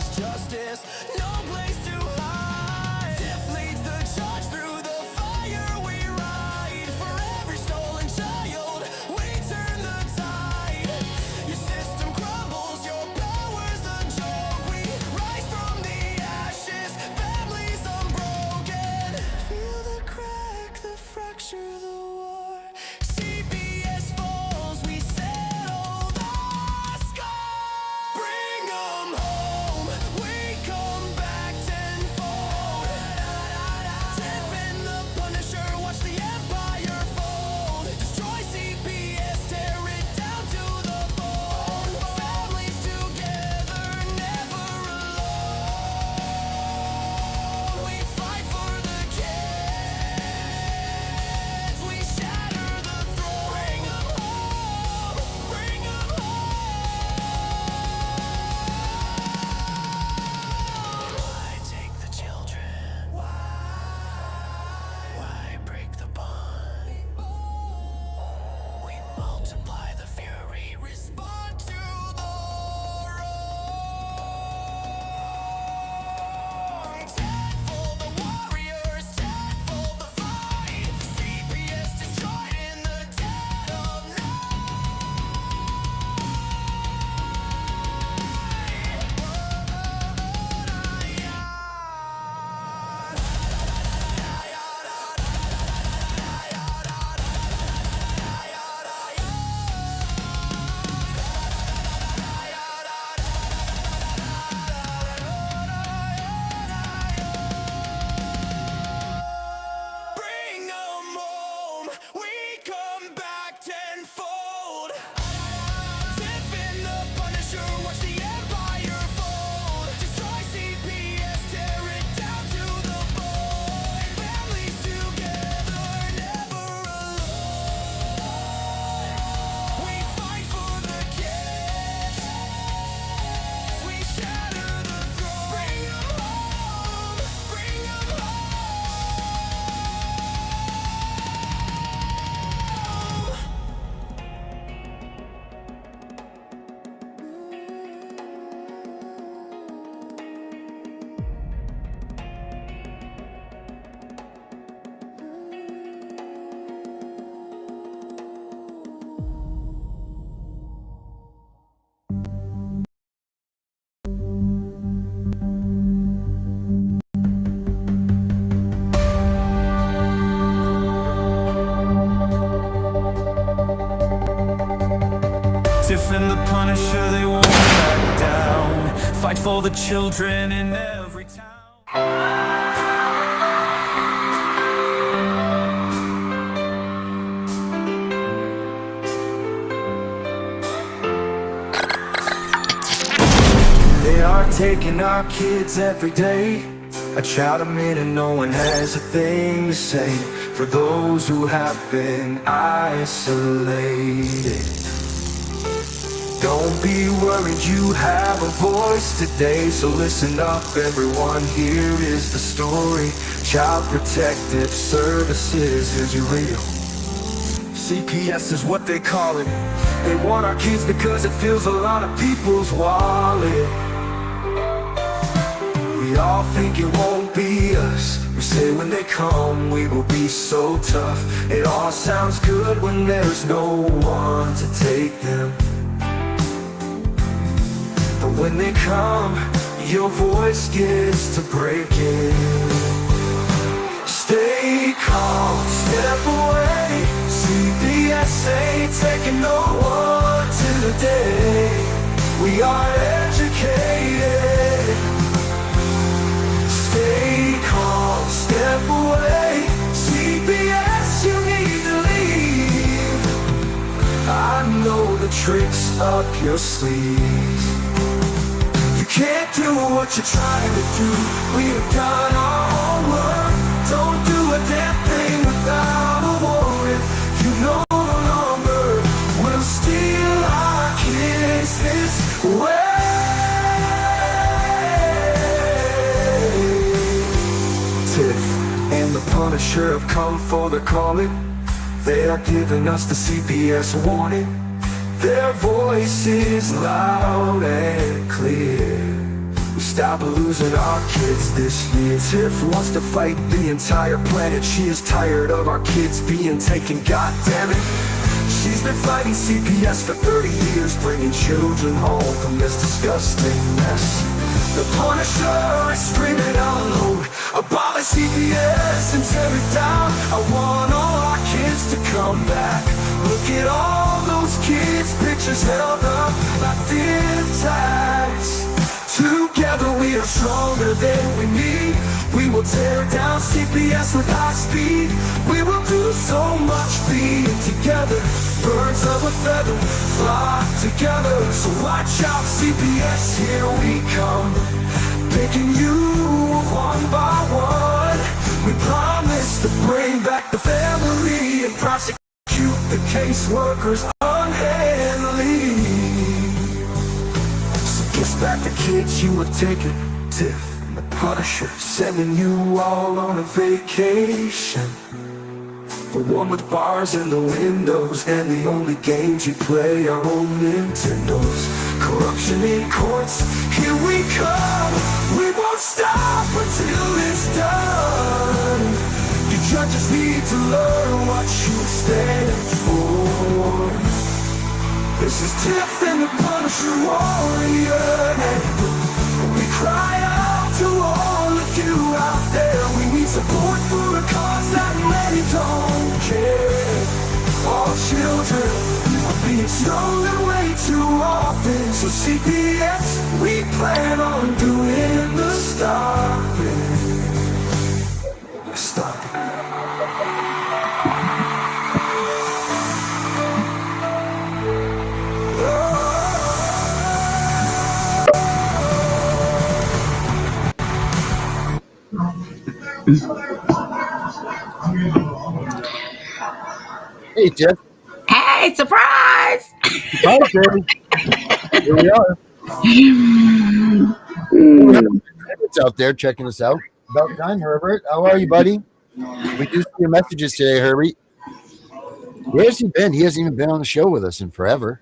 there's justice, no place to hide. Tiff leads the charge through the fire we ride. For every stolen child, we turn the tide. Your system crumbles, your power's a joke. We rise from the ashes, families unbroken. Feel the crack, the fracture, the war. CPS falls, we settle the score. Bring 'em home, we come back tenfold. Tiff and the Punisher, watch the empire fold. Destroy CPS, tear it down to the bone. Families together, never alone. We fight for the kids, we shatter the throne. Bring 'em home, bring 'em home. Why take the children? Why break the bond? We multiply the fury, respond to the wrong. Tenfold the warriors, tenfold the fight. CPS destroyed in the dead of Bring 'em home, we come back tenfold. Tiff and the Punisher, watch the empire fold. Destroy CPS, tear it down to the bone. Families together, never alone. We fight for the kids, we shatter the throne. Bring 'em home, bring 'em home. Tiff and the Punisher, they won't back down. Fight for the children in every town. They are taking our kids every day. I try to meet and no one has a thing to say for those who have been isolated. Don't be worried, you have a voice today. So listen up everyone, here is the story. Child Protective Services is real. CPS is what they call it. They want our kids because it fills a lot of people's wallet. We all think it won't be us. We say when they come we will be so tough. It all sounds good when there's no one to take them. But when they come, your voice gets to breaking. Stay calm, step away. CPS ain't taking no one today. We are educated. Stay calm, step away. CPS, you need to leave. I know the tricks up your sleeve. You can't do what you're trying to do. We have done our homework. Don't do a damn thing without a warrant. You no longer will steal our kids this way. Tiff and the Punisher have come for the calling. They are giving us the CPS warning. Their voice is loud and clear. We stop losing our kids this year. Tiff wants to fight the entire planet. She is tired of our kids being taken, god damn it. She's been fighting CPS for 30 years, bringing children home from this disgusting mess. The Punisher is screaming out loud, abolish CPS and tear it down. I want all our kids to come back. Look at all those kids, pictures held up like thin tags. Together we are stronger than we need. We will tear down CPS with high speed. We will do so much being together. Birds of a feather flock together. So watch out CPS, here we come. Picking you one by one. We promise to bring back the family and prosecute the caseworkers unhandily. So kiss back the kids you have taken. Tiff and the Punisher sending you all on a vacation. The one with bars in the windows, and the only games you play are on Nintendos. Corruption in courts, here we come. We won't stop until it's done. You judges need to learn what you stand for. This is Tiff and the Punisher warrior. We cry out to all of you out there. We need support for a cause that many don't care. All children are being stolen way too often. So CPS, we plan on doing the stopping. Stop it. Hey, Tiff. Hey, surprise! Hi, Jerry. Here we are. It's out there checking us out. About time, Herbert. How are you, buddy? We do see your messages today, Herbie. Where's he been? He hasn't even been on the show with us in forever.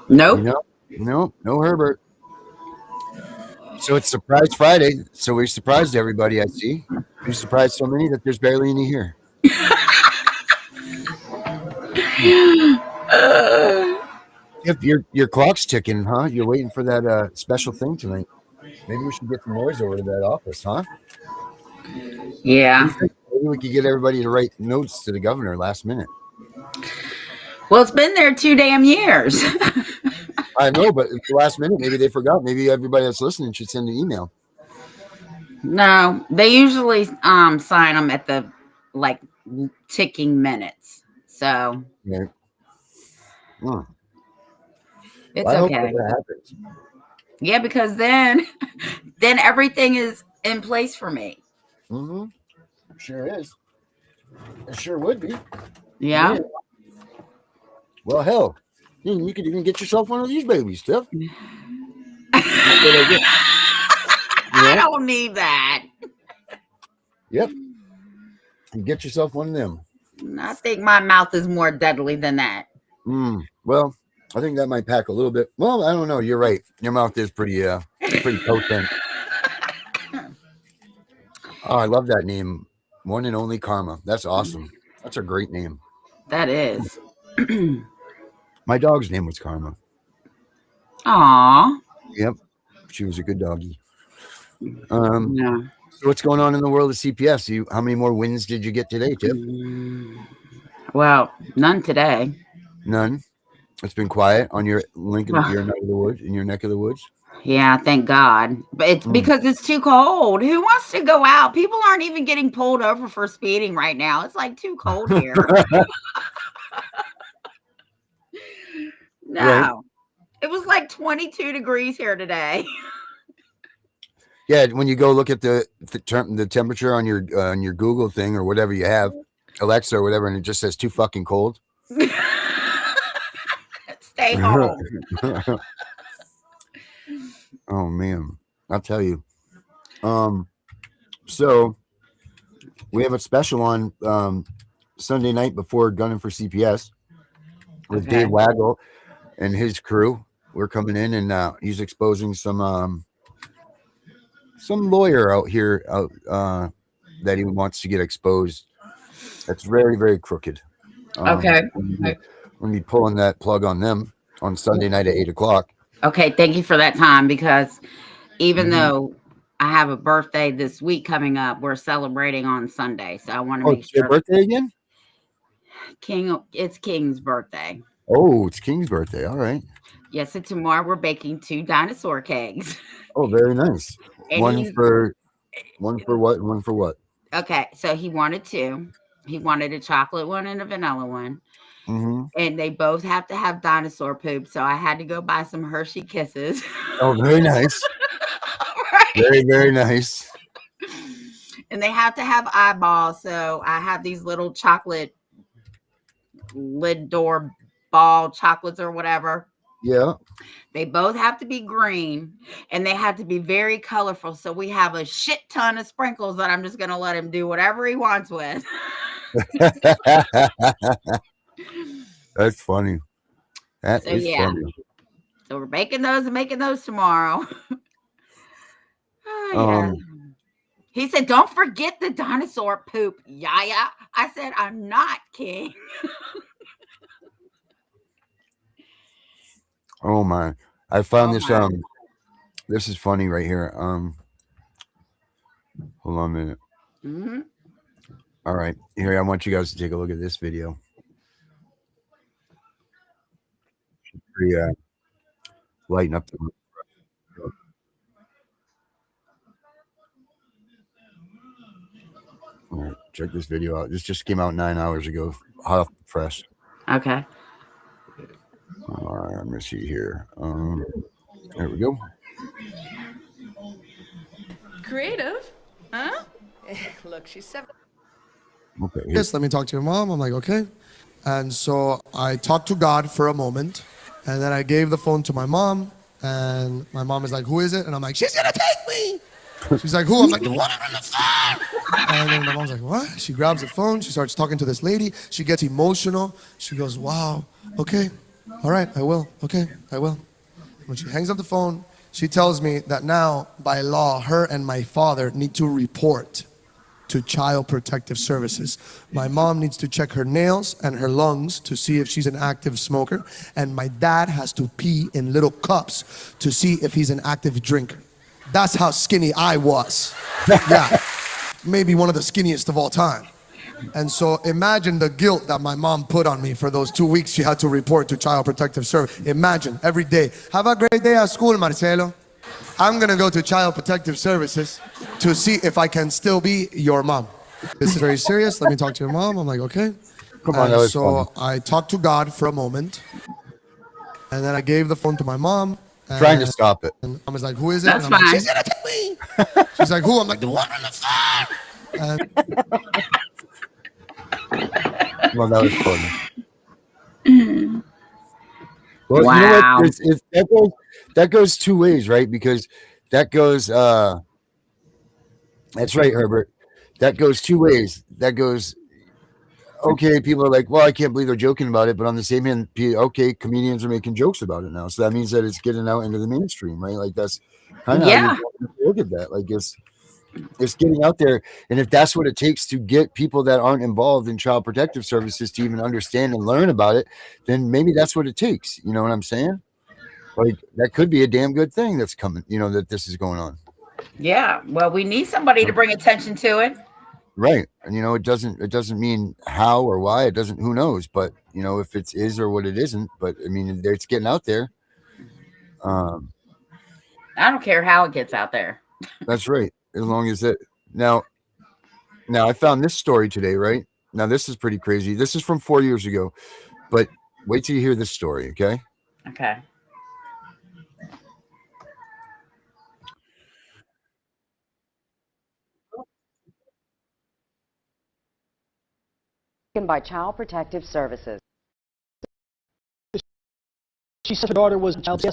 Nope. No Herbert. So it's Surprise Friday. So we surprised everybody, I see. We surprised so many that there's barely any here. If your clock's ticking, huh? You're waiting for that special thing tonight. Maybe we should get some noise over to that office, huh? Yeah. Maybe we could get everybody to write notes to the governor last minute. Well, it's been there 2 damn years. I know, but at the last minute, maybe they forgot. Maybe everybody that's listening should send an email. No, they usually sign them at the ticking minutes. So Yeah. it's I hope okay. that happens. Yeah, because then everything is in place for me. Mm-hmm. Sure is. It sure would be. Yeah. Well, hell, you could even get yourself one of these babies, Tiff. I don't need that. Yep. You get yourself one of them. I think my mouth is more deadly than that. Well, I think that might pack a little bit. Well, I don't know. You're right. Your mouth is pretty potent. Oh, I love that name. One and Only Karma. That's awesome. That's a great name. That is. My dog's name was Karma. Aw. Yep. She was a good doggy. Yeah. So what's going on in the world of CPS? How many more wins did you get today, Tiff? Well, none today. None. It's been quiet on your your neck of the woods. In your neck of the woods. Yeah, thank God. But it's because it's too cold. Who wants to go out? People aren't even getting pulled over for speeding right now. It's like too cold here. No. Right. It was like 22 degrees here today. Yeah, when you go look at the temperature on your Google thing or whatever you have, Alexa or whatever, and it just says too fucking cold. Stay home. Oh man, I'll tell you. So we have a special on Sunday night before Gunning for CPS with Dave Waggle and his crew. we're coming in, and he's exposing some lawyer out here that he wants to get exposed. That's very, very crooked. Okay. We're gonna be pulling that plug on them on Sunday night at 8:00. Okay. Thank you for that time, because even Mhm. though I have a birthday this week coming up, we're celebrating on Sunday. So I want to Oh, make it's your sure birthday again? it's King's birthday. Oh, it's King's birthday. All right. Yes, and tomorrow we're baking 2 dinosaur cakes. Oh, very nice. And One he's for what? And one for what? okay. So he wanted 2. He wanted a chocolate one and a vanilla one. Mm-hmm. And they both have to have dinosaur poop. So I had to go buy some Hershey Kisses. Oh, very nice. Right. Very, very nice. And they have to have eyeballs. So I have these little chocolate lid door ball chocolates or whatever. Yeah. They both have to be green, and they have to be very colorful. So we have a shit ton of sprinkles that I'm just going to let him do whatever he wants with. That's funny. That So, is yeah. funny. So we're making those and making those tomorrow. Oh, yeah. He said, "Don't forget the dinosaur poop, Yaya." I said, "I'm not, King." Oh my! I found Oh, this. my. This is funny right here. Hold on a minute. Mhm. All right, here I want you guys to take a look at this video. Lighten up the. All right, check this video out. This just came out 9 hours ago. Hot off the press. Okay. All right, let me see here. There we go. Creative? Huh? Look, she's 7. Okay. Yes, let me talk to your mom. I'm like, okay. And so I talked to God for a moment, and then I gave the phone to my mom, and my mom is like, who is it? And I'm like, she's gonna take me. She's like, who? I'm like, the one on the phone. And then my mom's like, what? She grabs the phone, she starts talking to this lady, she gets emotional. She goes, wow, okay, all right, I will, okay, I will. When she hangs up the phone, she tells me that now, by law, her and my father need to report to Child Protective Services. My mom needs to check her nails and her lungs to see if she's an active smoker, and my dad has to pee in little cups to see if he's an active drinker. That's how skinny I was. Yeah, maybe one of the skinniest of all time. And so imagine the guilt that my mom put on me for those 2 weeks she had to report to Child Protective Service. Imagine, every day, have a great day at school, Marcelo. I'm gonna go to Child Protective Services to see if I can still be your mom. This is very serious, let me talk to your mom. I'm like, okay. Come on, that And was so funny. I talked to God for a moment, and then I gave the phone to my mom. Trying to stop it. And I was like, who is it? That's and I'm like, fine. she's gonna take me. She's like, who? I'm like, the one on the phone. And Well, that was funny. Well, Wow. you know what? That goes 2 ways, right? Because that goes. That's right, Herbert. That goes 2 ways. That goes. Okay, people are like, well, I can't believe they're joking about it, but on the same hand, okay, comedians are making jokes about it now, so that means that it's getting out into the mainstream, right? Like that's kind of Yeah. how you look at that. Like it's getting out there, and if that's what it takes to get people that aren't involved in Child Protective Services to even understand and learn about it, then maybe that's what it takes. You know what I'm saying? Like that could be a damn good thing that's coming. You know that this is going on. Yeah. Well, we need somebody to bring attention to it. Right. And it doesn't mean how or why, it doesn't, who knows, but if it is or what it isn't, but I mean, it's getting out there. I don't care how it gets out there. That's right. As long as it now I found this story today, right? Now this is pretty crazy. This is from 4 years ago, but wait till you hear this story. Okay. Okay. By Child Protective Services. She said her daughter was supposed to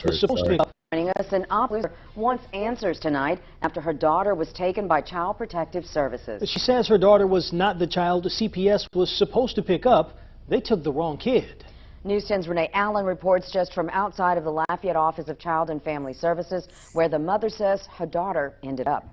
pick up. Joining us, an officer wants answers tonight after her daughter was taken by Child Protective Services. She says her daughter was not the child the CPS was supposed to pick up. They took the wrong kid. News 10's Renee Allen reports just from outside of the Lafayette Office of Child and Family Services, where the mother says her daughter ended up.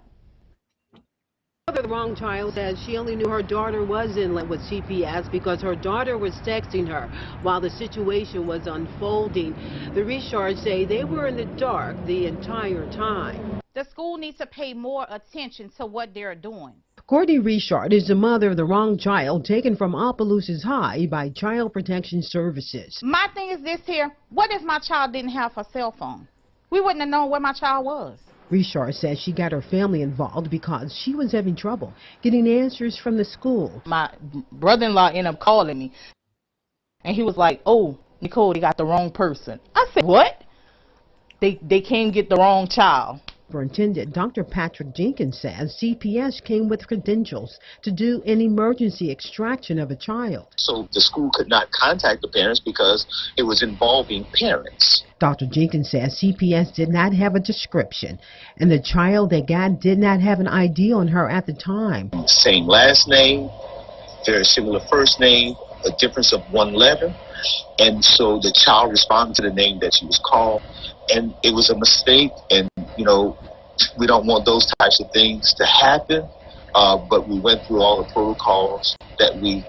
The wrong child says she only knew her daughter was in with CPS because her daughter was texting her while the situation was unfolding. The Richards say they were in the dark the entire time. The school needs to pay more attention to what they're doing. Courtney Richard is the mother of the wrong child taken from Opelousas High by Child Protection Services. My thing is this here, what if my child didn't have her cell phone? We wouldn't have known where my child was. Richard says she got her family involved because she was having trouble getting answers from the school. My brother-in-law ended up calling me, and he was like, "Oh, Nicole, they got the wrong person." I said, "What?" They can't get the wrong child. Superintendent Dr. Patrick Jenkins says CPS came with credentials to do an emergency extraction of a child. So the school could not contact the parents because it was involving parents. Dr. Jenkins says CPS did not have a description, and the child they got did not have an ID on her at the time. Same last name, very similar first name, a difference of one letter. And so the child responded to the name that she was called, and it was a mistake. And, you know, we don't want those types of things to happen. But we went through all the protocols that we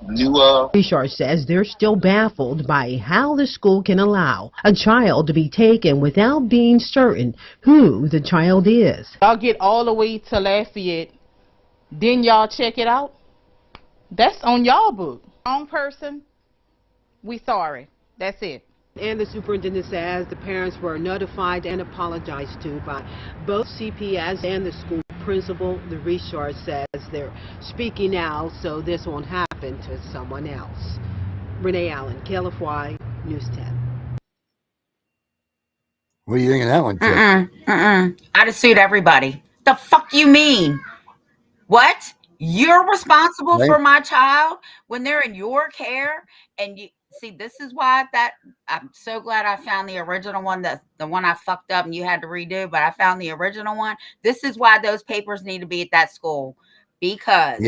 knew of. Richard says they're still baffled by how the school can allow a child to be taken without being certain who the child is. Y'all get all the way to Lafayette, then y'all check it out. That's on y'all book. Wrong person, we sorry. That's it. And the superintendent says the parents were notified and apologized to by both CPS and the school principal. The Richard says they're speaking out so this won't happen to someone else. Renee Allen, KLFY, News 10. What do you think of that one, Tiff? I'd have sued everybody. The fuck you mean? What? You're responsible for my child when they're in your care, and you see, this is why I'm so glad I found the original one, the one I fucked up and you had to redo, but I found the original one. This is why those papers need to be at that school, because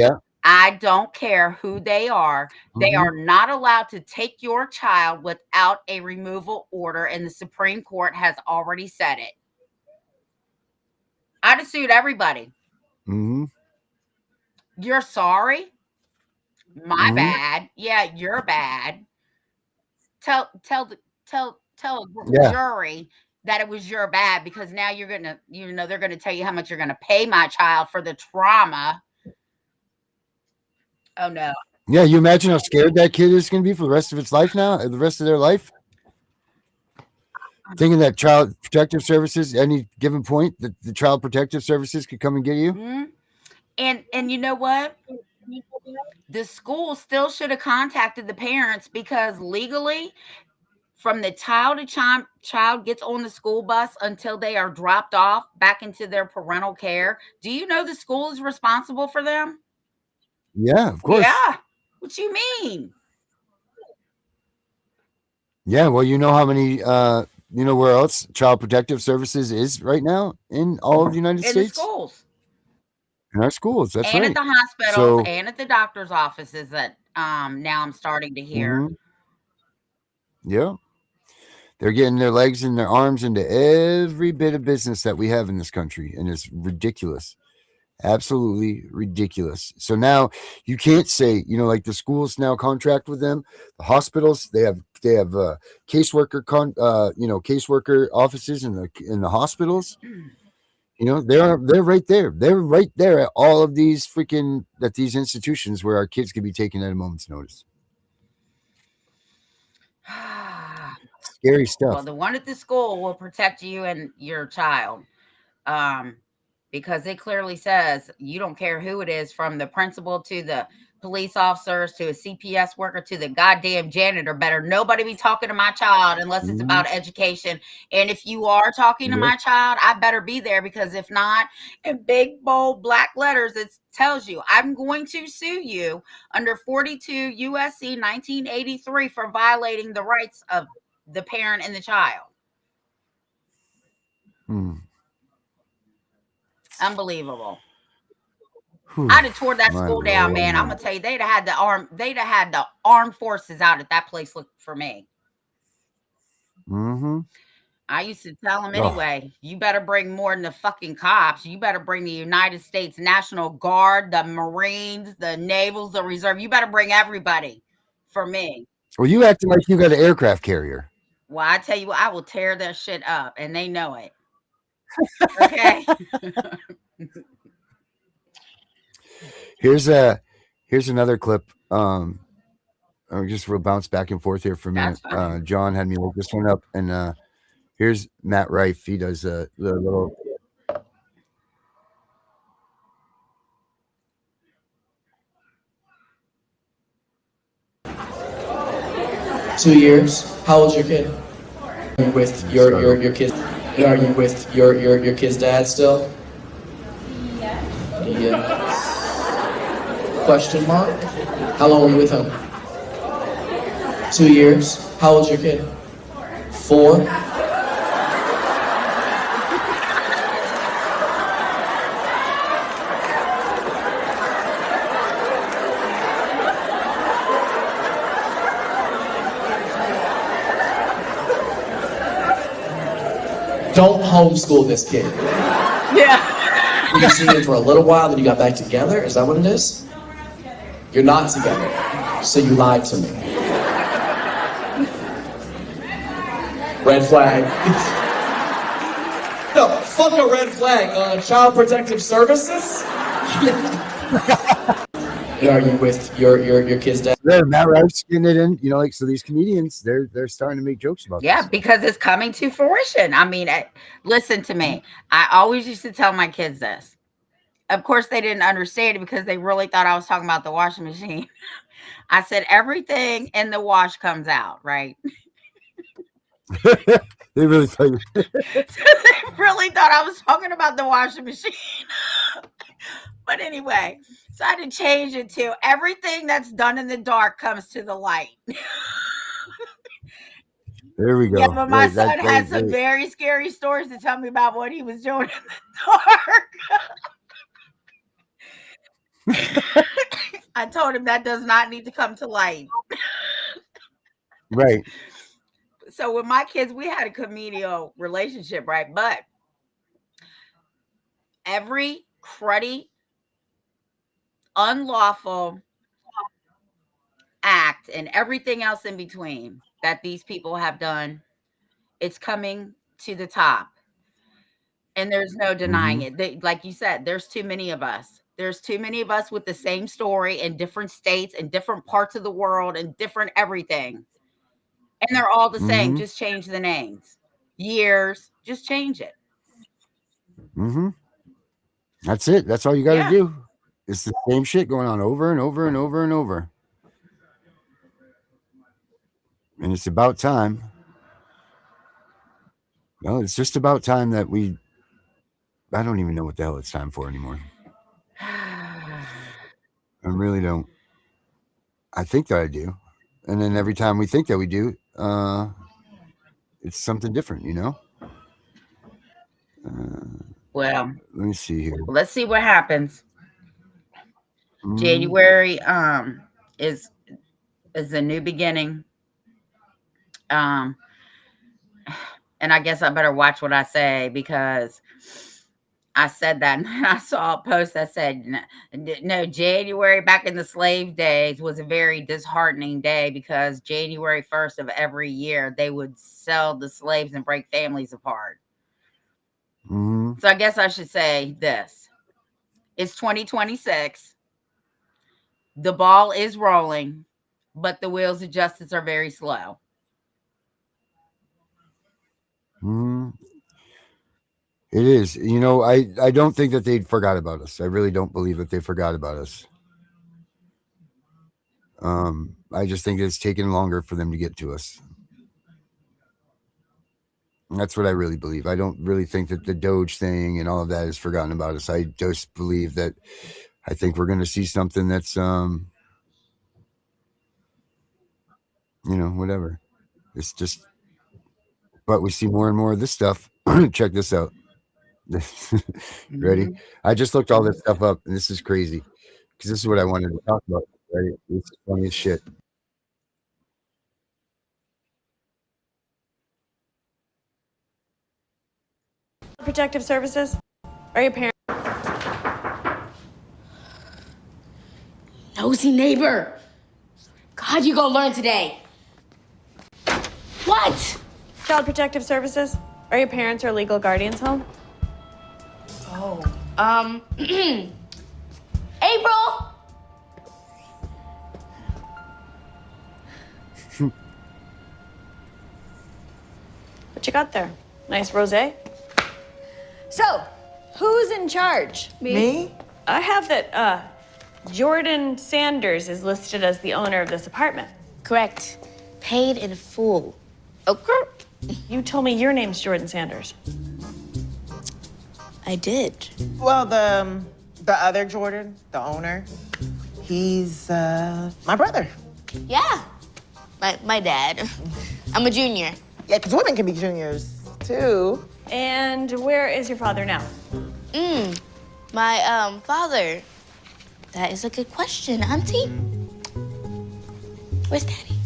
I don't care who they are. They are not allowed to take your child without a removal order, and the Supreme Court has already said it. I'd have sued everybody. You're sorry? My bad. Yeah, you're bad. Tell a jury that it was your bad, because now you're gonna, they're gonna tell you how much you're gonna pay my child for the trauma. Oh no. Yeah, you imagine how scared that kid is going to be for the rest of its life now, the rest of their life? Thinking that Child Protective Services, any given point, that the Child Protective Services could come and get you? And you know what? The school still should have contacted the parents, because legally, from the child gets on the school bus until they are dropped off back into their parental care, do you know the school is responsible for them? Yeah, of course. Yeah. What you mean? Yeah, well, you know how many, you know where else Child Protective Services is right now in all of the United States? In the schools. In our schools, that's and right. at the hospitals, and at the doctor's offices that now I'm starting to hear. Yeah. They're getting their legs and their arms into every bit of business that we have in this country, and it's ridiculous. Absolutely ridiculous. So now you can't say, like the schools now contract with them, the hospitals, they have caseworker caseworker offices in the hospitals. They're right there. They're right there at all of these these institutions where our kids can be taken at a moment's notice. Scary stuff. Well, the one at the school will protect you and your child, because it clearly says you don't care who it is, from the principal to the police officers to a CPS worker to the goddamn janitor. Better nobody be talking to my child unless it's about education. And if you are talking to my child, I better be there, because if not, in big bold black letters, it tells you I'm going to sue you under 42 USC 1983 for violating the rights of the parent and the child. Unbelievable. I'd have tore that My school down, Lord, man. I'm man. gonna tell you, they'd have had the armed forces out at that place looking for me. Mm-hmm. I used to tell them Oh, anyway, you better bring more than the fucking cops. You better bring the United States National Guard, the Marines, the Navals, the Reserve. You better bring everybody for me. well, you acting like you got an aircraft carrier. Well, I tell you what, I will tear that shit up, and they know it. Okay. Here's another clip. We'll bounce back and forth here for a minute. That's fine. John had me look this one up, and here's Matt Rife. He does the little. 2 years. How old's your kid? Are you with your kids? Are you with your kid's dad still? Yes. Question mark. How long were you with him? 2 years. How old's your kid? 4. Don't homeschool this kid. Yeah. You see him for a little while, then you got back together? Is that what it is? You're not together. So you lied to me. Red flag. No, fuck a red flag. Child Protective Services? Are you with your kid's dad? There, Matt Rife's getting it in. Like, so these comedians, they're starting to make jokes about Yeah, this. because it's coming to fruition. I mean, listen to me. I always used to tell my kids this. Of course, they didn't understand it because they really thought I was talking about the washing machine. I said, everything in the wash comes out, right? They really thought you. So they really thought I was talking about the washing machine. But anyway, so I had to change it to everything that's done in the dark comes to the light. There we go. Yeah, but my Right, son had some very scary stories to tell me about what he was doing in the dark. I told him that does not need to come to light. Right. So with my kids, we had a comedial relationship, right? But every cruddy, unlawful act and everything else in between that these people have done, it's coming to the top. And there's no denying it. Like you said, there's too many of us. There's too many of us with the same story in different states and different parts of the world and different everything. And they're all the same. Just change the names. Years, just change it. That's it. That's all you got to do. It's the same shit going on over and over and over and over. And it's about time. No, it's just about time that I don't even know what the hell it's time for anymore. I really don't. I think that I do. And then every time we think that we do, it's something different, Well, let me see here. Let's see what happens. January is a new beginning. And I guess I better watch what I say because I said that and I saw a post that said, no, January back in the slave days was a very disheartening day because January 1st of every year, they would sell the slaves and break families apart. So I guess I should say this. It's 2026. The ball is rolling, but the wheels of justice are very slow. It is. I don't think that they forgot about us. I really don't believe that they forgot about us. I just think it's taken longer for them to get to us. That's what I really believe. I don't really think that the Doge thing and all of that is forgotten about us. I just believe that I think we're going to see something that's, whatever. It's just, but we see more and more of this stuff. Check this out. Ready? Mhm. I just looked all this stuff up, and this is crazy because this is what I wanted to talk about. Right? It's funny as shit. Protective Services? Are your parents? Nosy neighbor. God, you gonna learn today. What? Child Protective Services? Are your parents or legal guardians home? Oh, April. What you got there? Nice rosé? So, who's in charge? Me? I have that, Jordan Sanders is listed as the owner of this apartment. Correct. Paid in full. Okay. You told me your name's Jordan Sanders. I did. Well, the other Jordan, the owner, he's my brother. Yeah. My dad. I'm a junior. Yeah, because women can be juniors too. And where is your father now? My father. That is a good question, Auntie. Where's Daddy?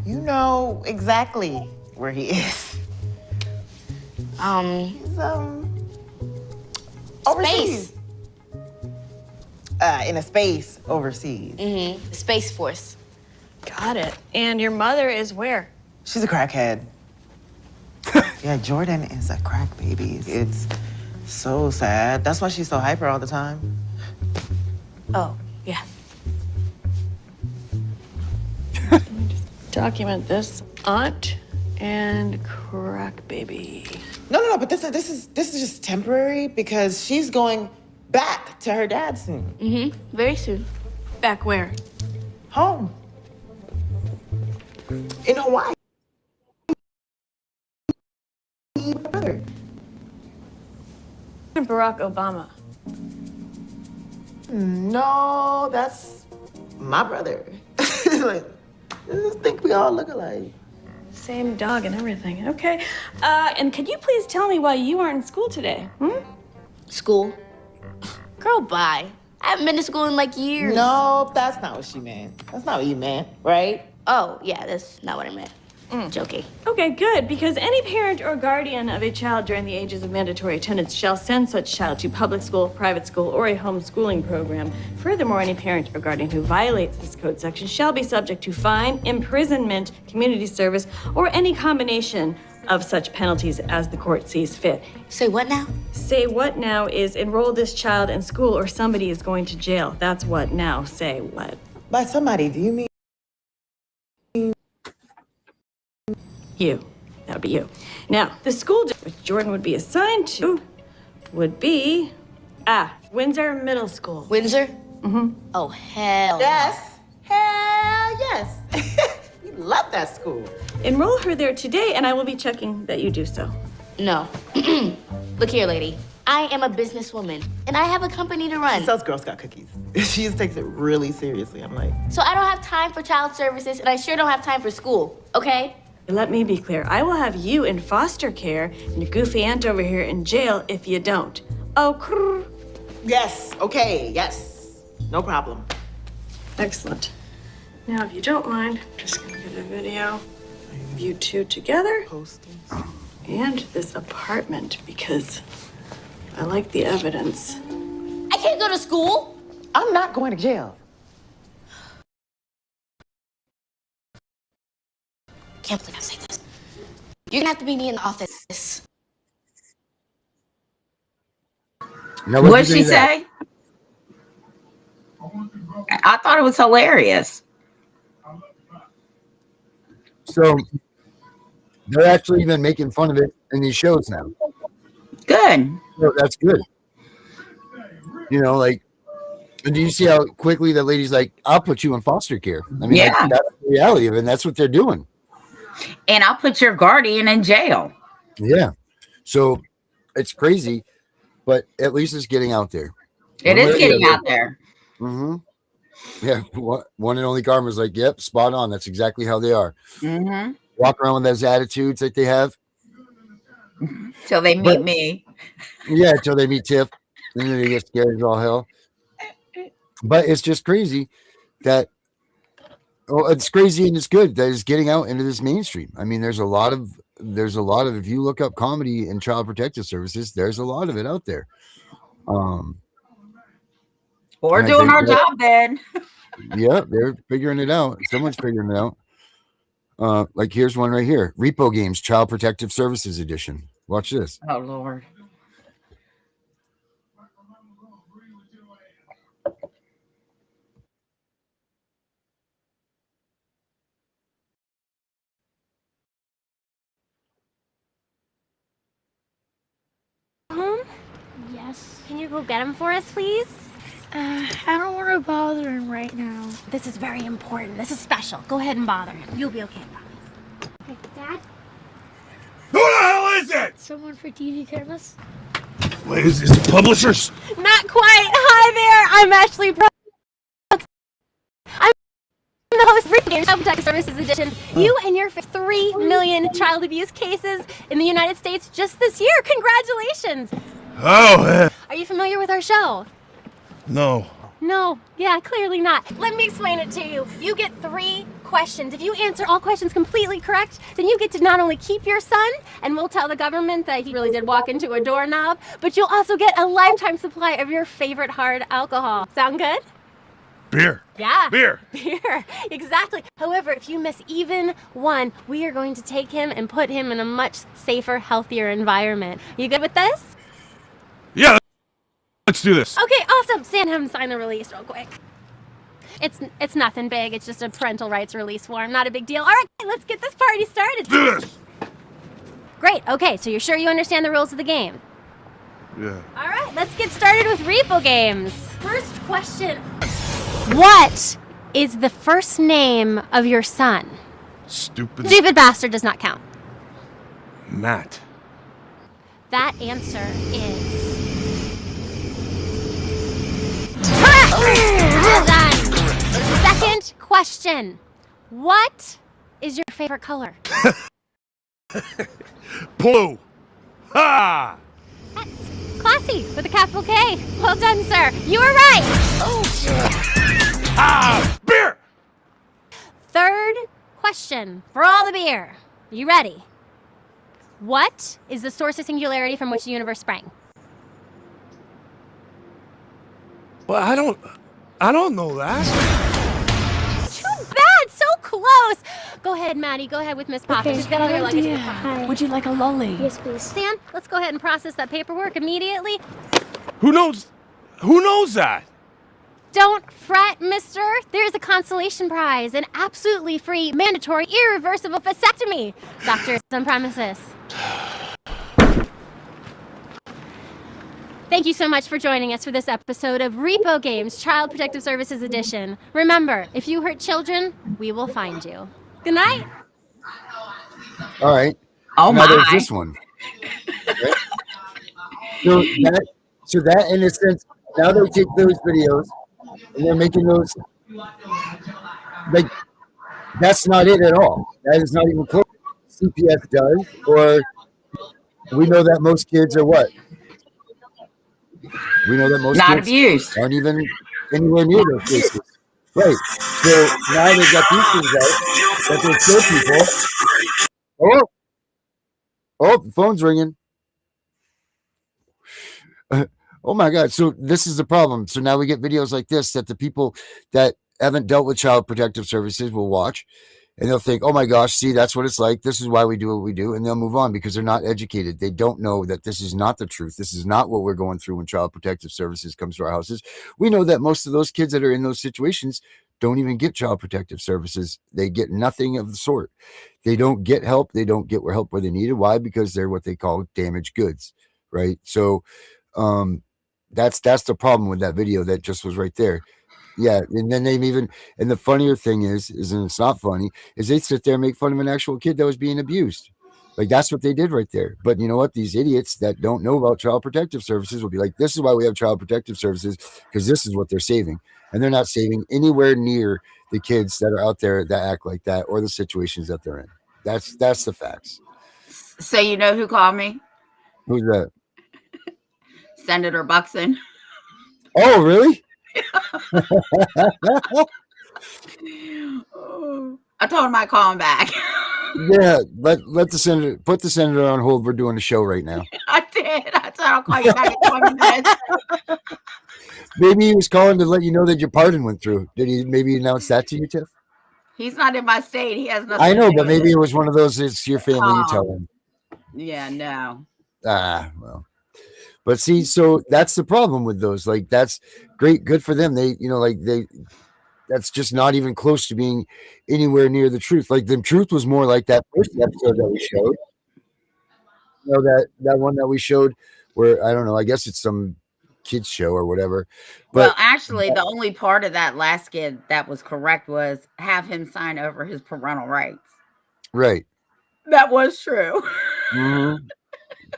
You know exactly where he is. He's overseas. Space. In a space overseas. Mm-hmm. Space Force. Got it. And your mother is where? She's a crackhead. Yeah, Jordan is a crack baby. It's so sad. That's why she's so hyper all the time. Oh, yeah. Document this. Aunt and crack baby. No, but this is just temporary because she's going back to her dad soon. Mm-hmm. Very soon. Back where? Home. In Hawaii. Brother. Barack Obama. No, that's my brother. Like, I just think we all look alike. Same dog and everything. Okay. And could you please tell me why you aren't in school today? School? Girl, bye. I haven't been to school in like years. No, that's not what she meant. That's not what you meant, right? Oh, yeah, that's not what I meant. Joking. Okay, good, because any parent or guardian of a child during the ages of mandatory attendance shall send such child to public school, private school, or a homeschooling program. Furthermore, any parent or guardian who violates this code section shall be subject to fine, imprisonment, community service, or any combination of such penalties as the court sees fit. Say what now? Say what now is enroll this child in school or somebody is going to jail. That's what now. Say what. By somebody, do you mean? You. That would be you. Now, the school which Jordan would be assigned to would be, Windsor Middle School. Windsor? Mm-hmm. Oh, hell. Yes. Hell yes. We love that school. Enroll her there today, and I will be checking that you do so. No. Look here, lady. I am a businesswoman, and I have a company to run. She sells Girl Scout cookies. She just takes it really seriously. I'm like... So I don't have time for child services, and I sure don't have time for school, okay? Let me be clear. I will have you in foster care and your goofy aunt over here in jail if you don't. Oh, crrr. Yes, okay, yes. No problem. Excellent. Now, if you don't mind, I'm just gonna get a video of you two together. Posters. And this apartment, because I like the evidence. I can't go to school. I'm not going to jail. Can't believe I say this. You're gonna have to meet me in the office. Now, What did she say? I thought it was hilarious. So they're actually even making fun of it in these shows now. Good. So that's good. You know, like, and do you see how quickly the lady's like, I'll put you in foster care? I mean, Yeah. like, that's the reality of it, and that's what they're doing. And I'll put your guardian in jail. Yeah. So it's crazy, but at least it's getting out there. It is getting out there. Mm-hmm. Yeah. One and only Karma's like, yep, spot on. That's exactly how they are. Mm-hmm. Walk around with those attitudes that they have. Till they meet me. Yeah, until they meet Tiff, and then they get scared as all hell. But it's just crazy that it's crazy and it's good that it's getting out into this mainstream. I mean, there's a lot of if you look up comedy and child protective services, there's a lot of it out there. We're doing our job then. Yeah, they're figuring it out. Someone's figuring it out. Like here's one right here. Repo Games Child Protective Services Edition. Watch this. Oh Lord. Home? Yes. Can you go get him for us, please? I don't want to bother him right now. This is very important. This is special. Go ahead and bother him. You'll be okay, promise. Hey, Dad? Who the hell is it? Someone for TV cameras? What is this? Publishers? Not quite. Hi there. I'm Ashley Brooks. I'm the host of Repo Games Child Protective Services Edition. You and your 3 million child abuse cases in the United States just this year. Congratulations. Oh, Are you familiar with our show? no. No, yeah, clearly not. Let me explain it to you. You get 3 questions. If you answer all questions completely correct, then you get to not only keep your son, and we'll tell the government that he really did walk into a doorknob, but you'll also get a lifetime supply of your favorite hard alcohol. Sound good? Beer. Yeah. Beer. Beer. Exactly. However, if you miss even one, we are going to take him and put him in a much safer, healthier environment. You good with this? Yeah, let's do this. Okay, awesome. Stan, have him sign the release real quick. It's nothing big. It's just a parental rights release form. Not a big deal. All right, let's get this party started. Do this. Great. Okay, so you're sure you understand the rules of the game? Yeah. All right, let's get started with Repo Games. First question. What is the first name of your son? Stupid. Stupid bastard does not count. Matt. That answer is correct. Well done. Second question. What is your favorite color? Blue. Ha! Classy with a capital K. Well done, sir. You were right. Ah! Beer. Third question for all the beer. You ready? What is the source of singularity from which the universe sprang? Well, I don't know that. Too bad. So close. Go ahead, Maddie. Go ahead with Miss Poppins. Okay, She's got all your luggage. Hi. Would you like a lolly? Yes, please. Stan, let's go ahead and process that paperwork immediately. Who knows that? Don't fret, mister. There's a consolation prize, an absolutely free, mandatory, irreversible vasectomy. Doctors on premises. Thank you so much for joining us for this episode of Repo Games Child Protective Services Edition. Remember, if you hurt children, we will find you. Good night. All right. Oh now my. there's this one. Okay. So that in a sense, now they take those videos and they're making those like that's not it at all. That is not even close. CPS does, or we know that most kids are what? We know that most Not kids abused. aren't even anywhere near those cases. Right. So now they've got these things out that they kill people. Oh, the phone's ringing. Oh my God. So this is the problem. So now we get videos like this that the people that haven't dealt with child protective services will watch and they'll think, oh my gosh, see, that's what it's like. This is why we do what we do. And they'll move on because they're not educated. They don't know that this is not the truth. This is not what we're going through when child protective services comes to our houses. We know that most of those kids that are in those situations don't even get child protective services. They get nothing of the sort. They don't get help. They don't get help where they need it. Why? Because they're what they call damaged goods, right? So that's the problem with that video that just was right there. Yeah, and then and the funnier thing is, and it's not funny, is they sit there and make fun of an actual kid that was being abused. Like that's what they did right there. But you know what? These idiots that don't know about child protective services will be like, this is why we have child protective services, because this is what they're saving. And they're not saving anywhere near the kids that are out there that act like that or the situations that they're in. That's the facts. So you know who called me? Who's that? Senator Buxton. Oh, really? I told him I'd call him back. Yeah, let the senator put the senator on hold. We're doing a show right now. I did. I said I'll call you back in 20 minutes. Maybe he was calling to let you know that your pardon went through. Did he maybe announce that to you, Tiff? He's not in my state. He has nothing. I know, to do but with maybe it. it was one of those. It's your family. You tell him. Yeah, no. Well. But see, so that's the problem with those. Like, that's great, good for them. They, that's just not even close to being anywhere near the truth. Like, the truth was more like that first episode that we showed. That one that we showed where, I don't know, I guess it's some kids show or whatever. But Well, actually, the only part of that last skit that was correct was have him sign over his parental rights. right. That was true. Mm-hmm.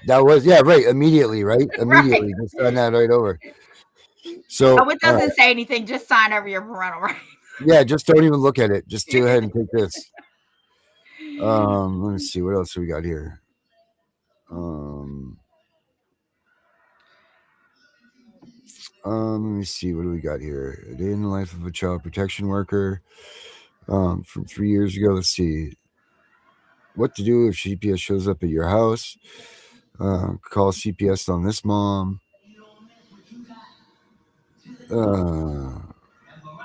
That was, yeah, right. Immediately, right? Immediately. Just sign that right over. So it doesn't say anything. Just sign over your parental rights. Yeah, just don't even look at it. Just go ahead and take this. Let me see what else we got here. Let me see, what do we got here? A day in the life of a child protection worker. From 3 years ago. Let's see. What to do if CPS shows up at your house. Call CPS on this mom.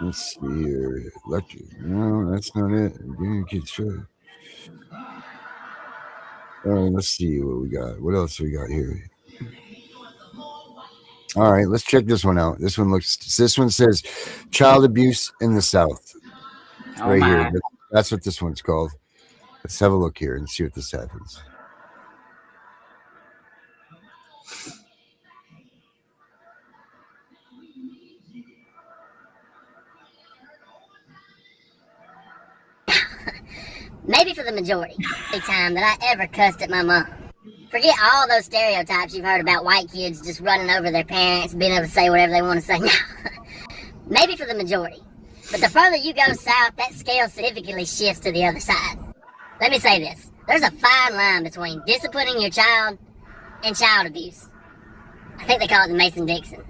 Let's see here. No, that's not it. Kids show. Let's see what we got. What else we got here? All right, let's check this one out. This one says child abuse in the South. Right here. That's what this one's called. Let's have a look here and see what this happens. Maybe for the majority time that I ever cussed at my mom. Forget all those stereotypes you've heard about white kids just running over their parents, being able to say whatever they want to say. No. Maybe for the majority. But the further you go south, that scale significantly shifts to the other side. Let me say this. There's a fine line between disciplining your child and child abuse. I think they call it the Mason-Dixon.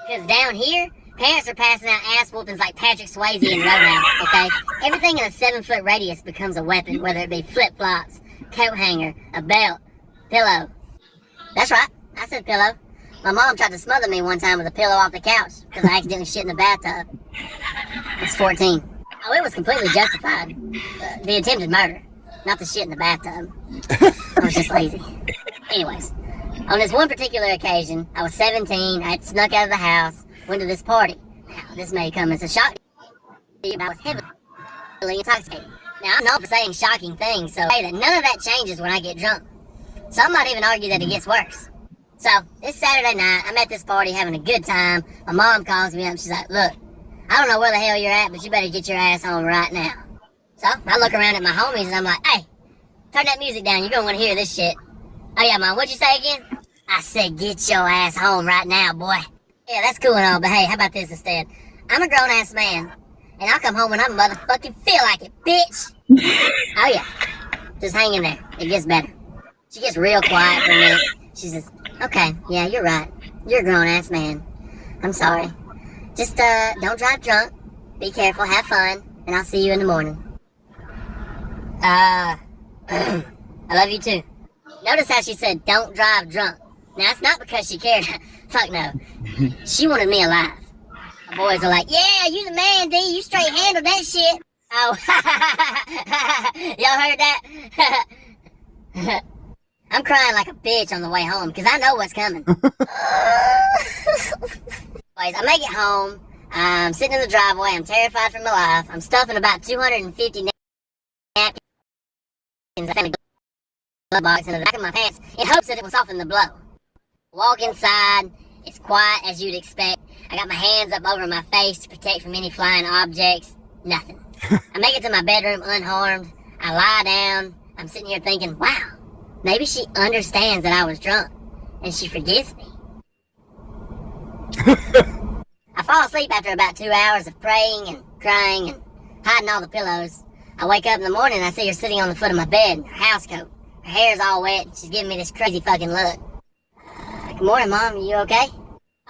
Because down here, parents are passing out ass whoopings like Patrick Swayze in Roadhouse, okay? Everything in a 7-foot radius becomes a weapon, whether it be flip-flops, coat hanger, a belt, pillow. That's right, I said pillow. My mom tried to smother me one time with a pillow off the couch because I accidentally shit in the bathtub. It's 14. Oh, it was completely justified. The attempted murder, not the shit in the bathtub. I was just lazy. Anyways, on this one particular occasion, I was 17, I had snuck out of the house, went to this party. Now, this may come as a shock to you, but I was heavily intoxicated. Now, I'm known for saying shocking things, so hey, that none of that changes when I get drunk. Some might even argue that it gets worse. So, this Saturday night, I'm at this party having a good time. My mom calls me up and she's like, look, I don't know where the hell you're at, but you better get your ass home right now. So, I look around at my homies and I'm like, hey, turn that music down, you're gonna wanna hear this shit. Oh yeah, Mom, what'd you say again? I said, get your ass home right now, boy. Yeah, that's cool and all, but hey, how about this instead? I'm a grown-ass man, and I'll come home when I motherfucking feel like it, bitch. Oh yeah, just hang in there, it gets better. She gets real quiet for a minute. She says, okay, yeah, you're right. You're a grown-ass man. I'm sorry. Just, don't drive drunk. Be careful, have fun, and I'll see you in the morning. I love you too. Notice how she said, don't drive drunk. Now, it's not because she cared. Fuck no. She wanted me alive. The boys are like, yeah, you the man, D. You straight handled that shit. Oh, y'all heard that? I'm crying like a bitch on the way home because I know what's coming. Anyways, I make it home. I'm sitting in the driveway. I'm terrified for my life. I'm stuffing about 250 napkins in a glove box in the back of my pants in hopes that it will soften the blow. Walk inside. It's quiet as you'd expect. I got my hands up over my face to protect from any flying objects. Nothing. I make it to my bedroom unharmed. I lie down. I'm sitting here thinking, wow, maybe she understands that I was drunk and she forgives me. I fall asleep after about 2 hours of praying and crying and hiding all the pillows. I wake up in the morning and I see her sitting on the foot of my bed in her house coat. Her hair's all wet and she's giving me this crazy fucking look. Good morning, Mom. You okay?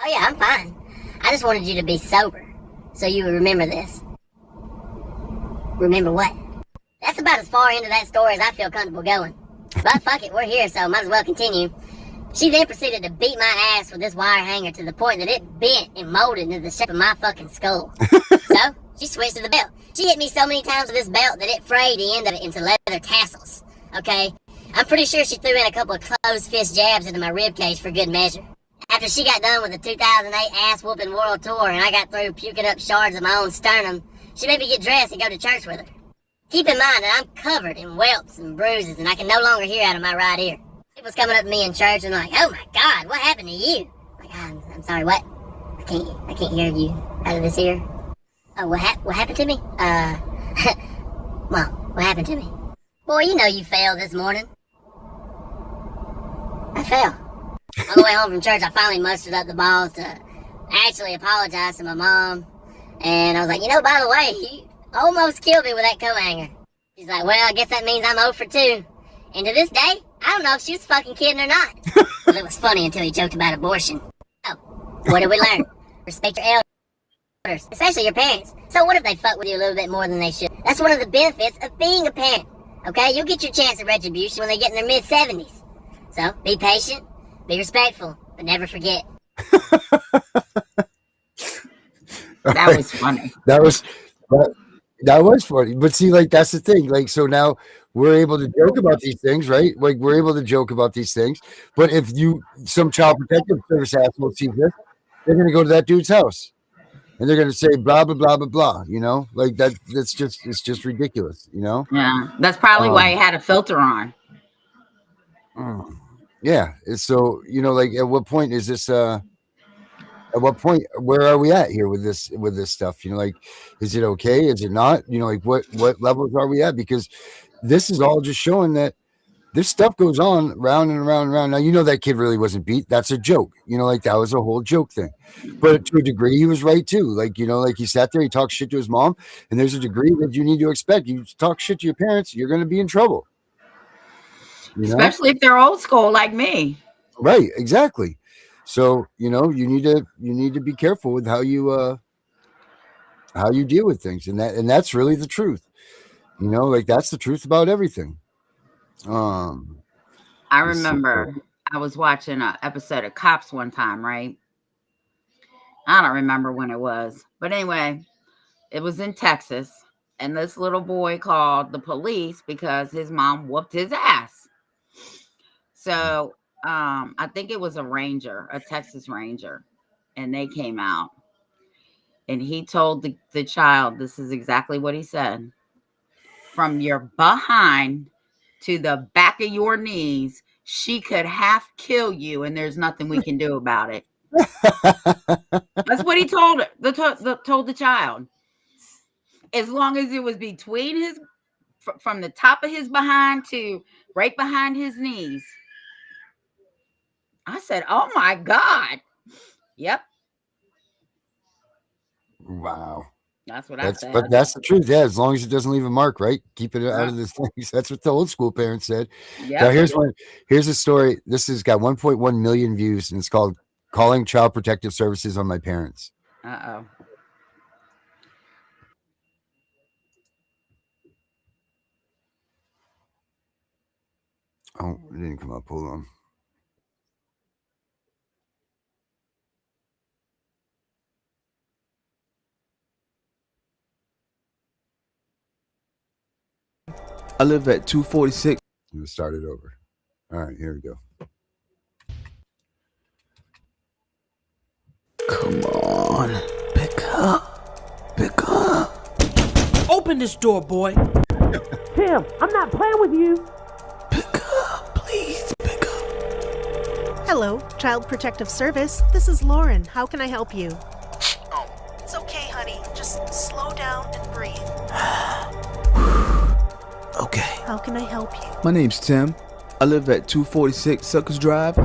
Oh, yeah, I'm fine. I just wanted you to be sober, so you would remember this. Remember what? That's about as far into that story as I feel comfortable going. But fuck it, we're here, so might as well continue. She then proceeded to beat my ass with this wire hanger to the point that it bent and molded into the shape of my fucking skull. So, she switched to the belt. She hit me so many times with this belt that it frayed the end of it into leather tassels. Okay? I'm pretty sure she threw in a couple of closed fist jabs into my ribcage for good measure. After she got done with the 2008 ass-whooping world tour and I got through puking up shards of my own sternum, she made me get dressed and go to church with her. Keep in mind that I'm covered in welts and bruises and I can no longer hear out of my right ear. People's coming up to me in church and like, oh my God, what happened to you? Like, I'm sorry, what? I can't hear you out of this ear. Oh, what happened to me? Mom, what happened to me? Boy, you know you failed this morning. I fell. On the way home from church, I finally mustered up the balls to actually apologize to my mom. And I was like, you know, by the way, you almost killed me with that coat hanger. She's like, well, I guess that means I'm 0 for 2. And to this day, I don't know if she was fucking kidding or not. Well, it was funny until he joked about abortion. Oh, what did we learn? Respect your elders, especially your parents. So what if they fuck with you a little bit more than they should? That's one of the benefits of being a parent. Okay, you'll get your chance at retribution when they get in their mid-70s. So, be patient, be respectful, but never forget. That was funny. That was funny. But see, like, that's the thing. Like, so now we're able to joke about these things, right? Like, we're able to joke about these things. But if some child protective service asshole sees this, they're going to go to that dude's house. And they're going to say blah, blah, blah, blah, blah, you know? Like, it's just ridiculous, you know? Yeah, that's probably why he had a filter on. Yeah. So, you know, like, at what point is this, at what point, where are we at here with this stuff? You know, like, is it okay? Is it not? You know, like, what levels are we at? Because this is all just showing that this stuff goes on round and around and around. Now, you know, that kid really wasn't beat. That's a joke. You know, like, that was a whole joke thing. But to a degree, he was right too. Like, you know, like, he sat there, he talked shit to his mom, and there's a degree that you need to expect. You talk shit to your parents, you're going to be in trouble. You know? Especially if they're old school like me. Right, exactly. So, you know, you need to be careful with how you deal with things, and that's really the truth. You know, like, that's the truth about everything. I remember I was watching an episode of Cops one time, right? I don't remember when it was, but anyway, it was in Texas, and this little boy called the police because his mom whooped his ass. So I think it was a Texas Ranger, and they came out, and he told the child, this is exactly what he said: from your behind to the back of your knees, she could half kill you, and there's nothing we can do about it. That's what he told her. Told the child. As long as it was between from the top of his behind to right behind his knees. I said, "Oh my God!" Yep. Wow. That's what I said. But that's the truth. Yeah, as long as it doesn't leave a mark, right? Keep it out of the things. That's what the old school parents said. Yeah. Now here's a story. This has got 1.1 million views, and it's called "Calling Child Protective Services on My Parents." Uh-oh. Oh, it didn't come up. Hold on. I live at 246. We'll start it over. All right, here we go. Come on. Pick up. Open this door, boy. Tim, I'm not playing with you. Please, pick up. Hello, Child Protective Service. This is Lauren. How can I help you? Oh. It's okay, honey. Just slow down and breathe. Okay. How can I help you? My name's Tim. I live at 246 Suckers Drive.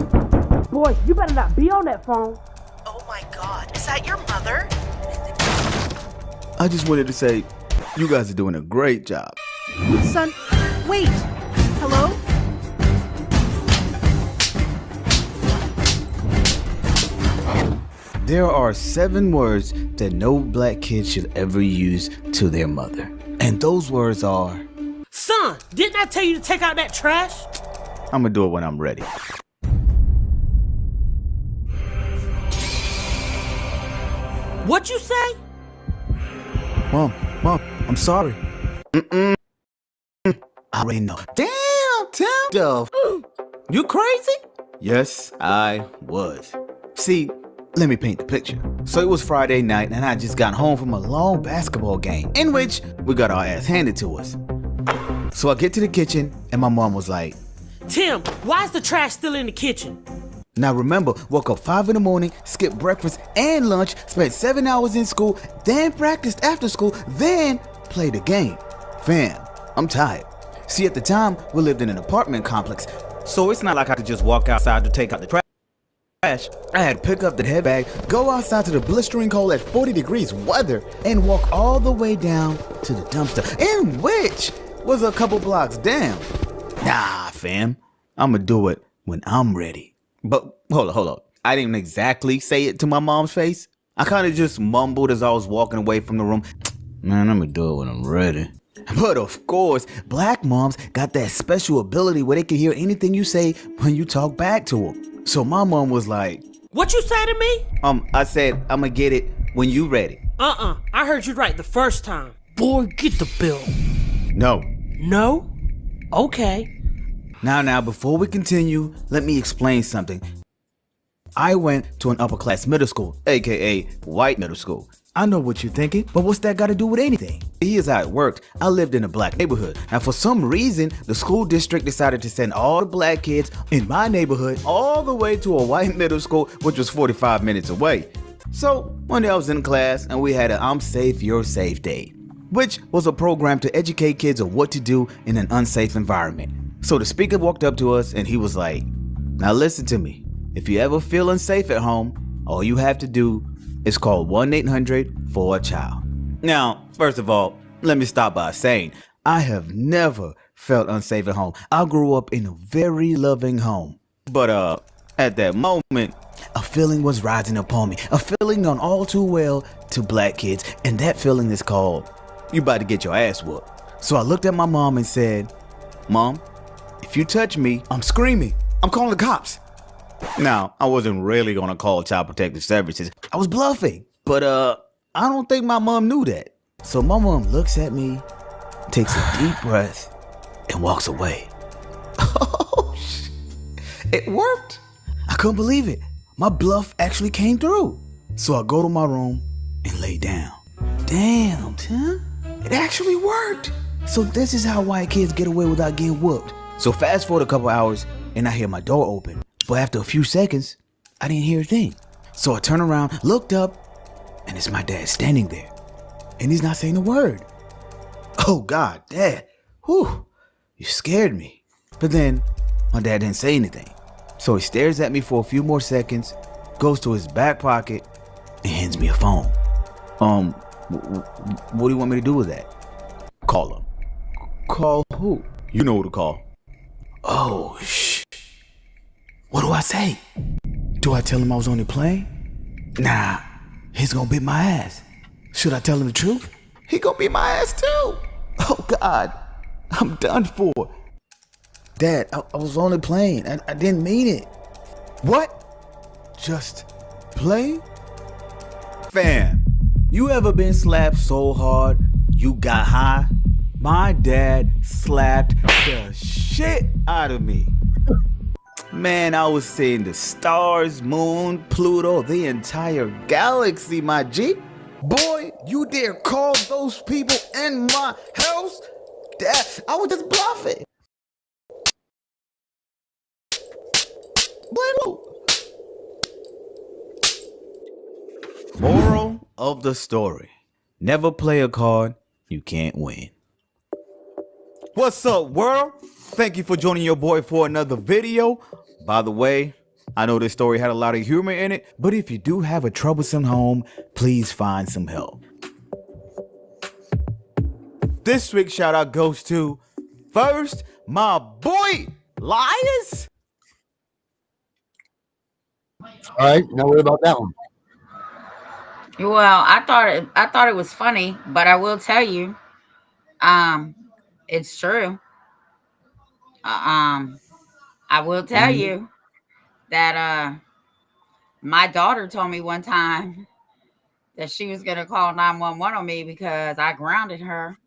Boy, you better not be on that phone. Oh my God, is that your mother? I just wanted to say, you guys are doing a great job. Son, wait. Hello? There are 7 words that no black kid should ever use to their mother. And those words are... Son, didn't I tell you to take out that trash? I'm gonna do it when I'm ready. What you say? Mom, I'm sorry. I already know. Damn, Tim. You crazy? Yes, I was. See, let me paint the picture. So it was Friday night and I just got home from a long basketball game in which we got our ass handed to us. So I get to the kitchen and my mom was like, Tim, why is the trash still in the kitchen? now remember, woke up 5 in the morning, skipped breakfast and lunch, spent 7 hours in school, then practiced after school, then played a game. Fam, I'm tired. See, at the time, we lived in an apartment complex, so it's not like I could just walk outside to take out the trash. I had to pick up the head bag, go outside to the blistering cold at 40 degrees weather, and walk all the way down to the dumpster, in which was a couple blocks down. Nah, fam, I'ma do it when I'm ready. But hold up. I didn't exactly say it to my mom's face. I kind of just mumbled as I was walking away from the room. Man, I'ma do it when I'm ready. But of course, black moms got that special ability where they can hear anything you say when you talk back to them. So my mom was like, what you say to me? I said, I'ma get it when you ready. I heard you right the first time. Boy, get the bill. No. No? Okay. Now, before we continue, let me explain something. I went to an upper class middle school, aka white middle school. I know what you're thinking, but what's that got to do with anything? Here's how it worked. I lived in a black neighborhood. Now, for some reason, the school district decided to send all the black kids in my neighborhood all the way to a white middle school, which was 45 minutes away. So, one day I was in class and we had an I'm Safe, You're Safe day, which was a program to educate kids on what to do in an unsafe environment. So the speaker walked up to us and he was like, now listen to me. If you ever feel unsafe at home, all you have to do is call 1-800-4-CHILD. Now, first of all, let me start by saying, I have never felt unsafe at home. I grew up in a very loving home. But at that moment, a feeling was rising upon me. A feeling known all too well to black kids. And that feeling is called, you about to get your ass whooped. So I looked at my mom and said, Mom, if you touch me, I'm screaming. I'm calling the cops. Now, I wasn't really gonna call Child Protective Services. I was bluffing. But I don't think my mom knew that. So my mom looks at me, takes a deep breath, and walks away. Oh, it worked. I couldn't believe it. My bluff actually came through. So I go to my room and lay down. Damn, Tim, it actually worked. So this is how white kids get away without getting whooped. So fast forward a couple hours and I hear my door open. But after a few seconds, I didn't hear a thing. So I turned around, looked up, and it's my dad standing there. And he's not saying a word. Oh God, Dad, whew, you scared me. But then my dad didn't say anything. So he stares at me for a few more seconds, goes to his back pocket, and hands me a phone. What do you want me to do with that? Call him. Call who? You know who to call. Oh, shh. What do I say? Do I tell him I was on the plane? Nah, he's gonna beat my ass. Should I tell him the truth? He gonna beat my ass too. Oh God, I'm done for. Dad, I was on the plane. I didn't mean it. What? Just play? Fam, you ever been slapped so hard you got high? My dad slapped the shit out of me. Man, I was seeing the stars, moon, Pluto, the entire galaxy, my G. Boy, you dare call those people in my house? Dad, I was just bluffing. Moral of the story. Never play a card you can't win. What's up, world? Thank you for joining your boy for another video. By the way, I know this story had a lot of humor in it, but if you do have a troublesome home, please find some help. This week's shout out goes to, first, my boy, Lias. All right, now what about that one? Well, I thought it was funny, but I will tell you, um, it's true. Um, I will tell Mhm. you that my daughter told me one time that she was gonna call 911 on me because I grounded her.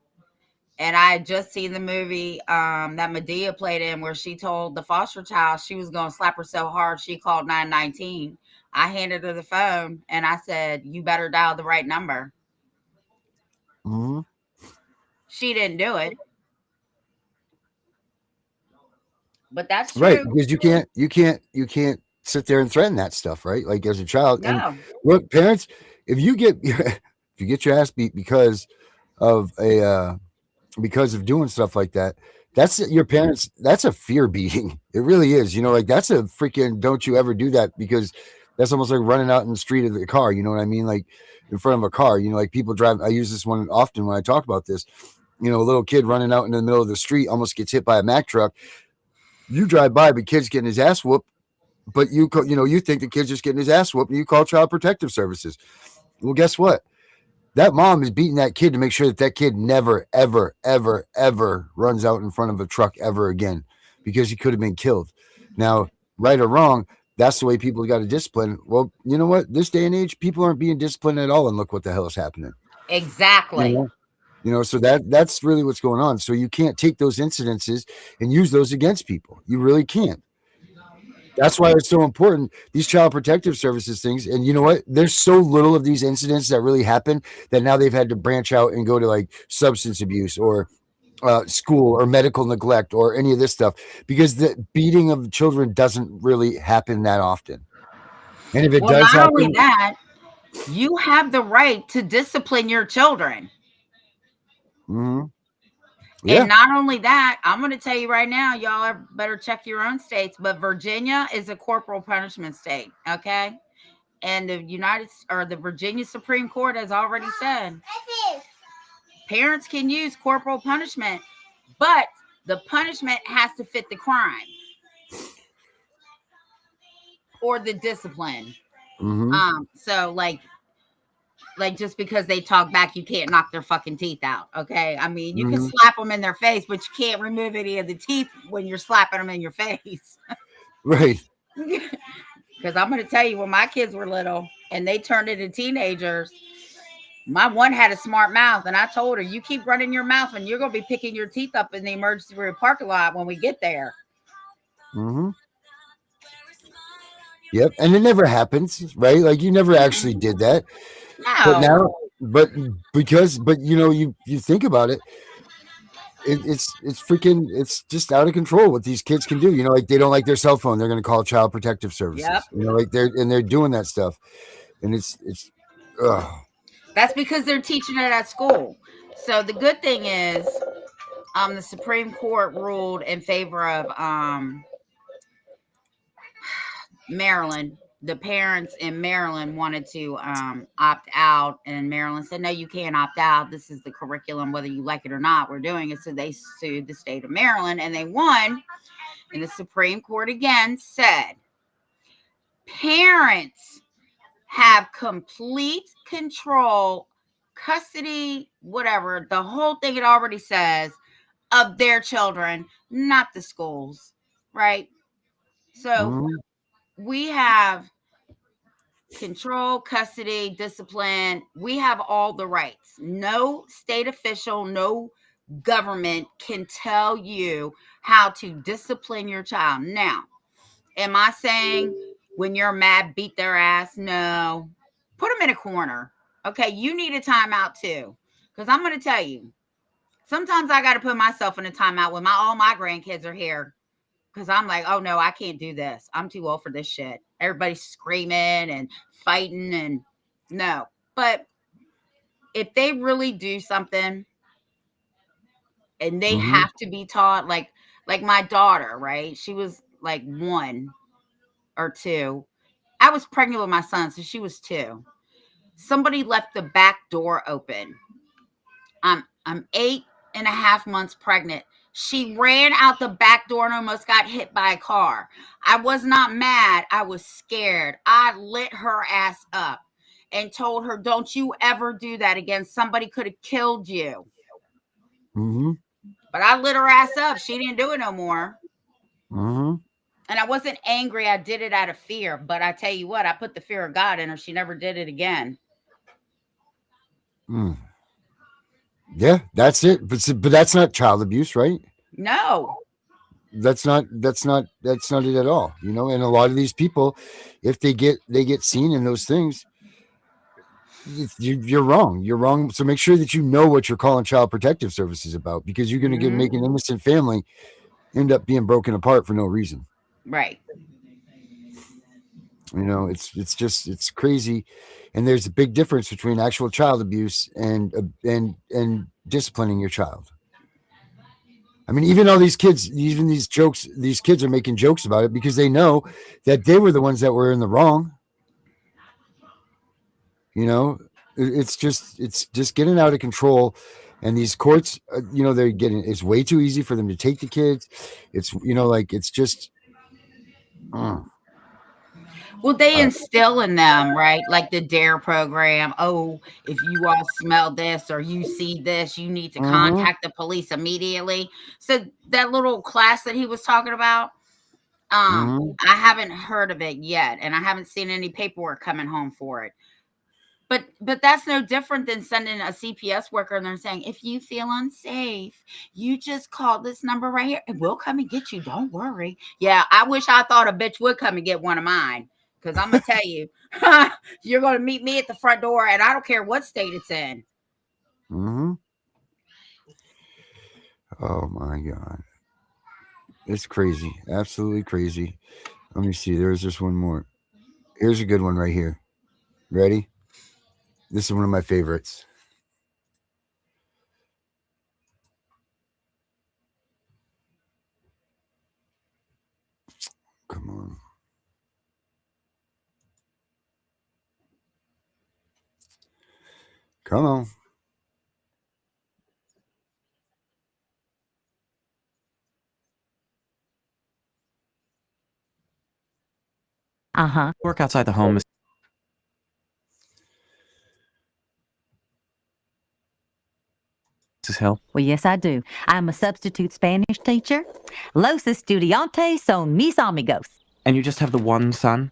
And I had just seen the movie that Medea played in where she told the foster child she was gonna slap her so hard she called 919. I handed her the phone and I said, "You better dial the right number." Mhm. She didn't do it, but that's Right, true. because you can't sit there and threaten that stuff, right? Like as a child. And No. look, parents, if you get if you get your ass beat of a because of doing stuff like that, that's your parents. That's a fear beating. It really is. You know, like that's a freaking don't you ever do that, because that's almost like running out in the street of the car. You know what I mean? Like in front of a car. You know, like people drive. I use this one often when I talk about this. You know, a little kid running out in the middle of the street almost gets hit by a Mack truck. You drive by, but kid's getting his ass whooped. But you think the kid's just getting his ass whooped, and you call Child Protective Services. Well, guess what? That mom is beating that kid to make sure that that kid never, ever, ever, ever runs out in front of a truck ever again, because he could have been killed. Now, right or wrong, that's the way people got to discipline. Well, you know what? This day and age, people aren't being disciplined at all, and look what the hell is happening. You Exactly. know, so that's really what's going on. So you can't take those incidences and use those against people. You really can't. That's why it's so important, these child protective services things. And you know what? There's so little of these incidents that really happen that now they've had to branch out and go to like substance abuse or school or medical neglect or any of this stuff, because the beating of children doesn't really happen that often. And if it Well, does not only happen, that, you have the right to discipline your children. mhm, And yeah, not only that, I'm going to tell you right now, y'all better check your own states, but Virginia is a corporal punishment state, okay? And the Virginia Supreme Court has already said parents can use corporal punishment, but the punishment has to fit the crime or the discipline. mhm, So like just because they talk back, you can't knock their fucking teeth out. Okay. I mean, you can mhm, slap them in their face, but you can't remove any of the teeth when you're slapping them in your face. right, Because I'm going to tell you, when my kids were little and they turned into teenagers, my one had a smart mouth, and I told her, "You keep running your mouth, and you're going to be picking your teeth up in the emergency room parking lot when we get there." mhm. Yep, and it never happens, right? Like you never actually did that, but No. now, but but you think about it, it's freaking, it's just out of control what these kids can do. You know, like they don't like their cell phone, they're going to call Child Protective Yep. Services. You know, like they're doing that stuff, and it's ugh. That's because they're teaching it at school. So the good thing is, the Supreme Court ruled in favor of Maryland. The parents in Maryland wanted to opt out, and Maryland said, "No, you can't opt out. This is the curriculum, whether you like it or not. We're doing it." So they sued the state of Maryland, and they won. And the Supreme Court again said parents have complete control, custody, whatever, the whole thing it already says, of their children, not the schools, right? So Mhm, we have control, custody, discipline. We have all the rights. No state official, no government can tell you how to discipline your child. Now, am I saying when you're mad, beat their ass? No. Put them in a corner. Okay, you need a timeout too. Because I'm going to tell you, sometimes I got to put myself in a timeout when all my grandkids are here. Because I'm like, oh no, I can't do this. I'm too old for this shit. Everybody's screaming and fighting, and no. But if they really do something and they mhm, have to be taught, like my daughter, right? She was like 1 or 2. I was pregnant with my son, so she was 2. Somebody left the back door open. I'm 8.5 months pregnant. She ran out the back door and almost got hit by a car. I was not mad. I was scared. I lit her ass up. and told her, don't you ever do that again. Somebody could have killed you. Mm-hmm. But I lit her ass up. She didn't do it no more. Mm-hmm. And I wasn't angry. I did it out of fear. But I tell you what, I put the fear of God in her. She never did it again. Mm. Yeah, that's it. But that's not child abuse, right? No. That's not it at all. You know, and a lot of these people, if they get seen in those things, you're wrong. You're wrong. So make sure that you know what you're calling Child Protective Services about, because you're going to make an innocent family end up being broken apart for no reason. Right. You know, it's crazy, and there's a big difference between actual child abuse and disciplining your child. I mean, even all these kids, even these kids are making jokes about it because they know that they were the ones that were in the wrong. You know, it's just getting out of control, and these courts, you know, it's way too easy for them to take the kids. It's, you know, like, it's just. Well, they instill in them, right? Like the DARE program. Oh, if you all smell this or you see this, you need to contact the police immediately. So that little class that he was talking about, I haven't heard of it yet, and I haven't seen any paperwork coming home for it. But that's no different than sending a CPS worker and they're saying, if you feel unsafe, you just call this number right here and we'll come and get you. Don't worry. Yeah, I wish I thought a bitch would come and get one of mine. Because I'm going to tell you, you're going to meet me at the front door, and I don't care what state it's in. Mm-hmm. Oh, my God. It's crazy. Absolutely crazy. Let me see. There's just one more. Here's a good one right here. Ready? This is one of my favorites. Come on. Come on. Work outside the home. Mrs. Hill? Well, yes, I do. I'm a substitute Spanish teacher. Los estudiantes son mis amigos. And you just have the one son?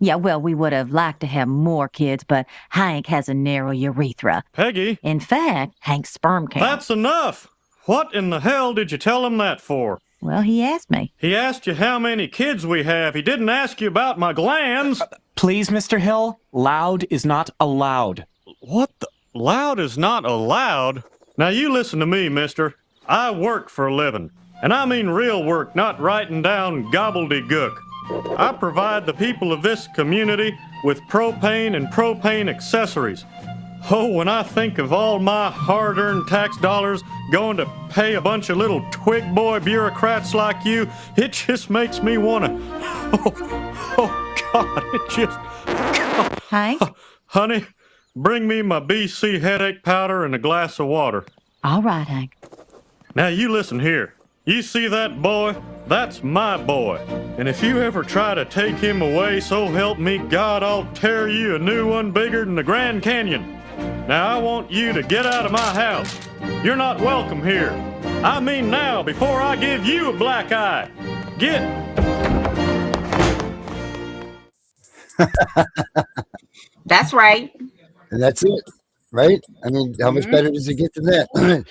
Yeah, well, we would have liked to have more kids, but Hank has a narrow urethra. Peggy? In fact, Hank's sperm count. That's enough! What in the hell did you tell him that for? Well, he asked me. He asked you how many kids we have. He didn't ask you about my glands. Please, Mr. Hill, loud is not allowed. What the? Loud is not allowed? Now you listen to me, mister. I work for a living. And I mean real work, not writing down gobbledygook. I provide the people of this community with propane and propane accessories. Oh, when I think of all my hard-earned tax dollars going to pay a bunch of little twig boy bureaucrats like you, it just makes me want to... Oh, God, it just... Hank? Honey, bring me my BC headache powder and a glass of water. All right, Hank. Now, you listen here. You see that boy? That's my boy. And if you ever try to take him away, so help me God, I'll tear you a new one bigger than the Grand Canyon. Now, I want you to get out of my house. You're not welcome here. I mean now, before I give you a black eye. Get... That's right. And that's it, right? I mean, how much better does it get than that? And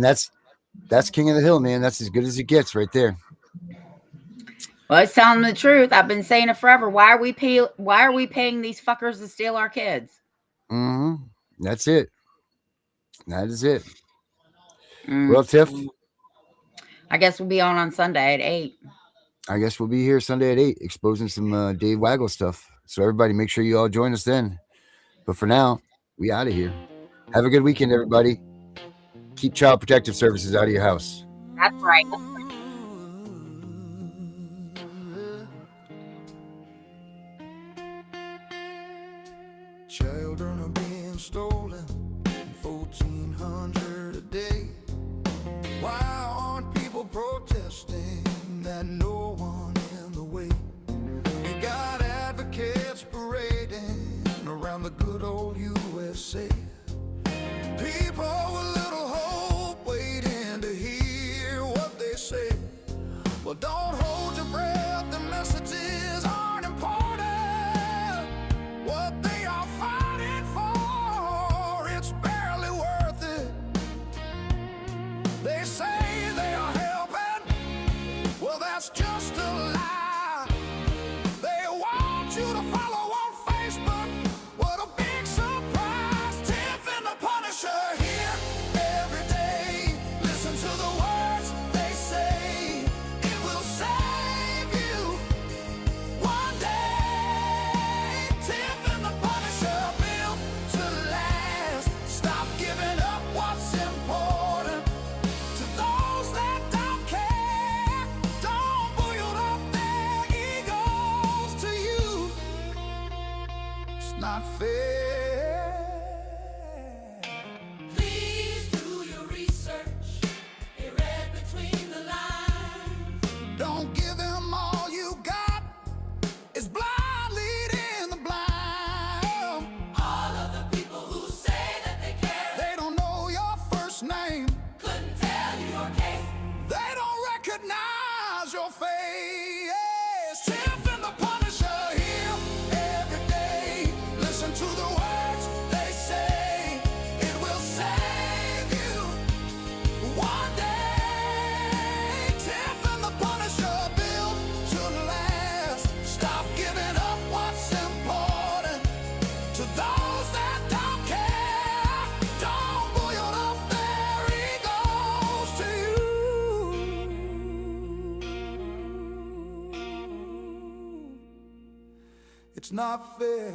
that's King of the Hill, man. That's as good as it gets right there. Well, it's telling the truth. I've been saying it forever. Why are we paying these fuckers to steal our kids? That's it. That is it. Well, Tiff, I guess we'll be on Sunday at 8. I guess we'll be here Sunday at 8, exposing some Dave Waggle stuff. So everybody, make sure you all join us then. But for now, we out of here. Have a good weekend, everybody. Keep Child Protective Services out of your house. That's right. Children are being stolen, 1,400 a day. Why aren't people protesting that no one in the way? You got advocates parading around the good. not fair. Please do your research. He read between the lines. Don't give him all you got. It's blind leading the blind. All of the people who say that they care, they don't know your first name. Couldn't tell you your case. They don't recognize your face. Tiff and the Punisher here every day. Listen to the words they say. It will save you one day. Tiff and the Punisher built to last. Stop giving up what's important to those that don't care. Don't boil up their egos to you. It's not fair.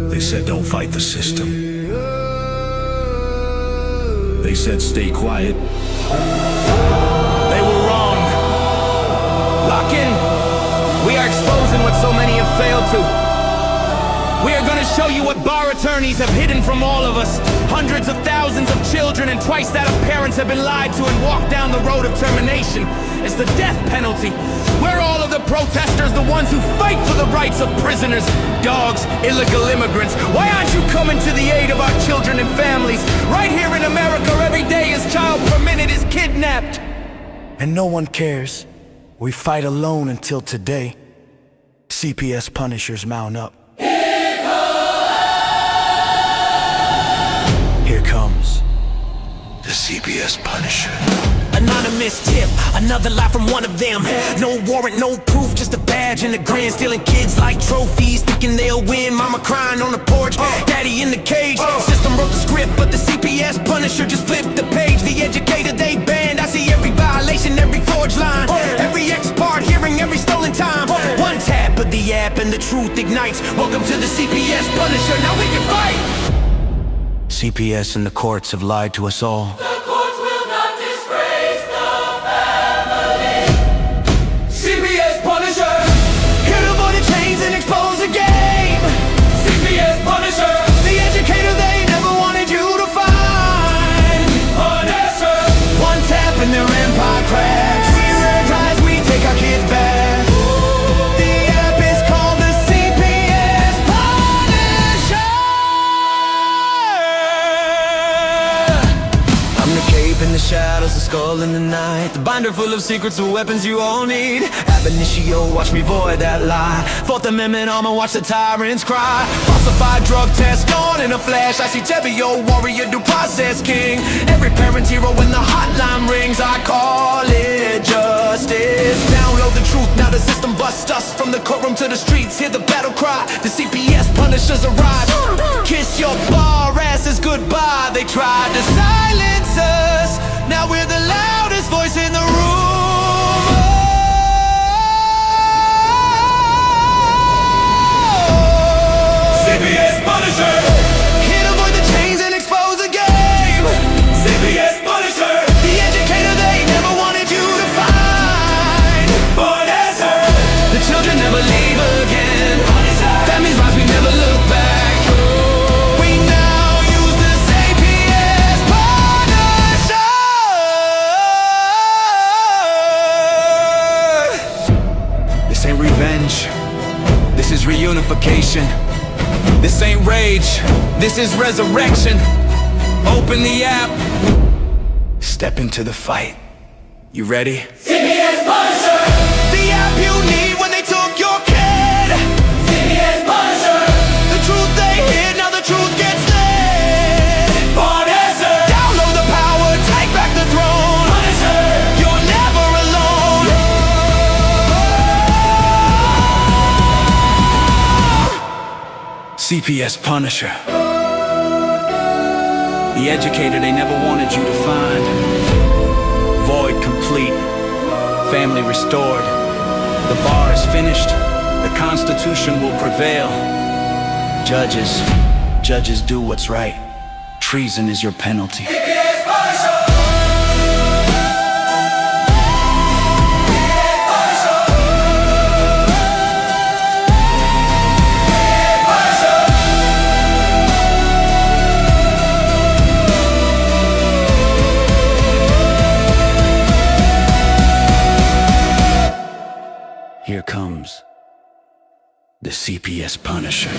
They said don't fight the system. They said stay quiet. They were wrong. Lock in. We are exposing what so many have failed to. We are going to show you what bar attorneys have hidden from all of us. Hundreds of thousands of children and twice that of parents have been lied to and walked down the road of termination. It's the death penalty. We're all of the protesters, the ones who fight for the rights of prisoners, dogs, illegal immigrants. Why aren't you coming to the aid of our children and families? Right here in America, every day a child per minute is kidnapped. And no one cares. We fight alone until today. CPS Punishers mount up. Here comes the CPS Punisher. Anonymous tip, another lie from one of them. No warrant, no proof, just a badge and a grin. Stealing kids like trophies, thinking they'll win. Mama crying on the porch, daddy in the cage. System wrote the script, but the CPS Punisher just flipped the page. The educator they banned, I see every violation, every forged line, every ex-part hearing, every stolen time. One tap of the app and the truth ignites. Welcome to the CPS Punisher, now we can fight. CPS and the courts have lied to us all. The courts will not disgrace the family. CPS Punisher. Here to avoid the chains and expose the game. CPS Punisher. The educator they never wanted you to find. Punisher. One tap and their empire cracks. We rise, we take our kids back. The app is called the CPS Punisher. I'm the cape in the shadows, the skull in the night, the binder full of secrets and weapons you all need. Ab initio, watch me void that lie. Fourth Amendment armor, watch the tyrants cry. Falsified drug test gone in a flash. I see Tebio, warrior, due process king. Every parent hero when the hotline rings. I call it justice. Download the truth, now the system busts us. From the courtroom to the streets, hear the battle cry. The CPS Punishers arrive. Kiss your bar asses goodbye. They tried to silence us. Now we're the loudest voice in the room. CPS Punisher. Here to avoid the chains and expose the game. CPS Punisher. The educator they never wanted you to find. Punisher. The children never leave again. Families rise, we never look back. We now use the CPS Punisher. watch. This is resurrection. Open the app. Step into the fight. You ready? CPS Punisher! The app you need when they took your kid. CPS Punisher! The truth they hid, now the truth gets lit. Punisher! Download the power, take back the throne. Punisher! You're never alone. CPS Punisher. The educator they never wanted you to find. Void complete. Family restored. The bar is finished. The Constitution will prevail. Judges do what's right. Treason is your penalty. CPS Punisher! Here comes the CPS Punisher.